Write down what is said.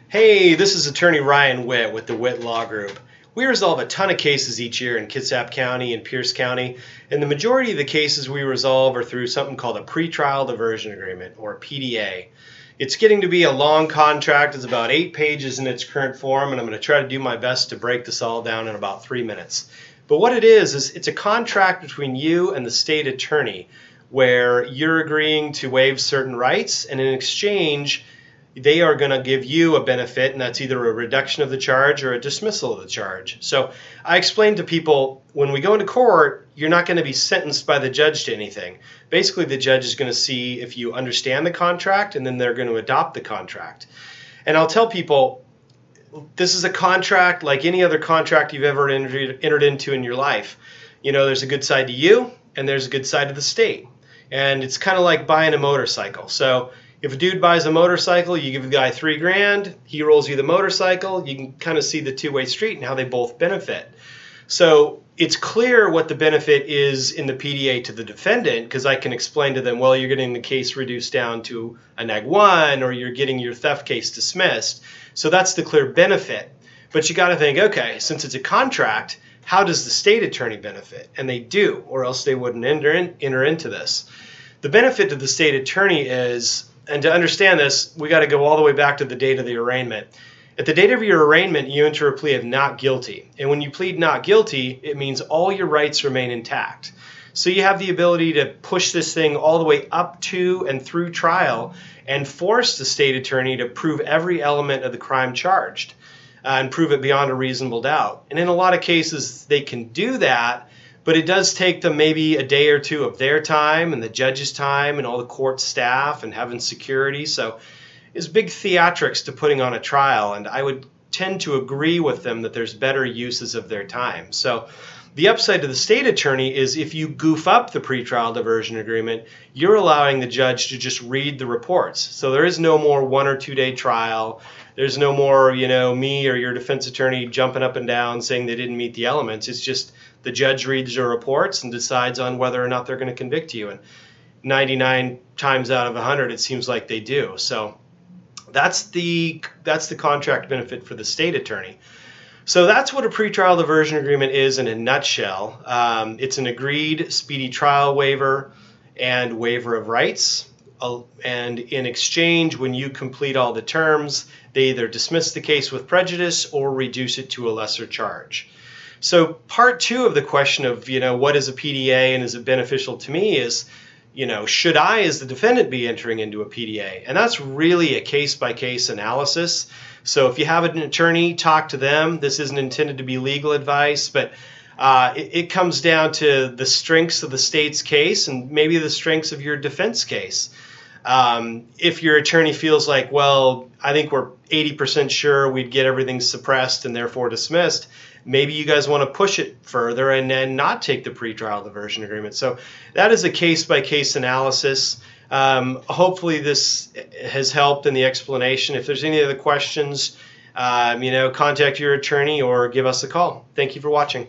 Hey, this is attorney Ryan Witt with the Witt Law Group. We resolve a ton of cases each year in Kitsap County and Pierce County, and the majority of the cases we resolve are through something called a Pre-Trial Diversion Agreement, or PDA. It's getting to be a long contract. It's about 8 pages in its current form, and I'm going to try to do my best to break this all down in about 3 minutes. But what it is it's a contract between you and the state attorney where you're agreeing to waive certain rights, and in exchange, they are going to give you a benefit, and that's either a reduction of the charge or a dismissal of the charge. So I explain to people, when we go into court, you're not going to be sentenced by the judge to anything. Basically, the judge is going to see if you understand the contract, and then they're going to adopt the contract. And I'll tell people, this is a contract like any other contract you've ever entered into in your life. You know, there's a good side to you, and there's a good side to the state. And it's kind of like buying a motorcycle. So if a dude buys a motorcycle, you give the guy $3,000, he rolls you the motorcycle, you can kind of see the two-way street and how they both benefit. So it's clear what the benefit is in the PDA to the defendant, because I can explain to them, well, you're getting the case reduced down to a neg 1, or you're getting your theft case dismissed. So that's the clear benefit. But you got to think, okay, since it's a contract, how does the state attorney benefit? And they do, or else they wouldn't enter into this. The benefit to the state attorney is, and to understand this, we got to go all the way back to the date of the arraignment. At the date of your arraignment, you enter a plea of not guilty. And when you plead not guilty, it means all your rights remain intact. So you have the ability to push this thing all the way up to and through trial and force the state attorney to prove every element of the crime charged and prove it beyond a reasonable doubt. And in a lot of cases, they can do that, but it does take them maybe a day or two of their time and the judge's time and all the court staff and having security. So it's big theatrics to putting on a trial, and I would tend to agree with them that there's better uses of their time. So the upside to the state attorney is if you goof up the pretrial diversion agreement, you're allowing the judge to just read the reports. So there is no more 1 or 2 day trial. There's no more, me or your defense attorney jumping up and down saying they didn't meet the elements. It's just the judge reads your reports and decides on whether or not they're going to convict you. And 99 times out of 100, it seems like they do. So that's the contract benefit for the state attorney. So that's what a pretrial diversion agreement is in a nutshell. It's an agreed speedy trial waiver and waiver of rights. And in exchange, when you complete all the terms, they either dismiss the case with prejudice or reduce it to a lesser charge. So part 2 of the question of, what is a PDA and is it beneficial to me is, should I, as the defendant, be entering into a PDA? And that's really a case-by-case analysis. So if you have an attorney, talk to them. This isn't intended to be legal advice, but it comes down to the strengths of the state's case and maybe the strengths of your defense case. If your attorney feels like, well, I think we're 80% sure we'd get everything suppressed and therefore dismissed, maybe you guys want to push it further and then not take the pretrial diversion agreement. So that is a case-by-case analysis. Hopefully this has helped in the explanation. If there's any other questions, contact your attorney or give us a call. Thank you for watching.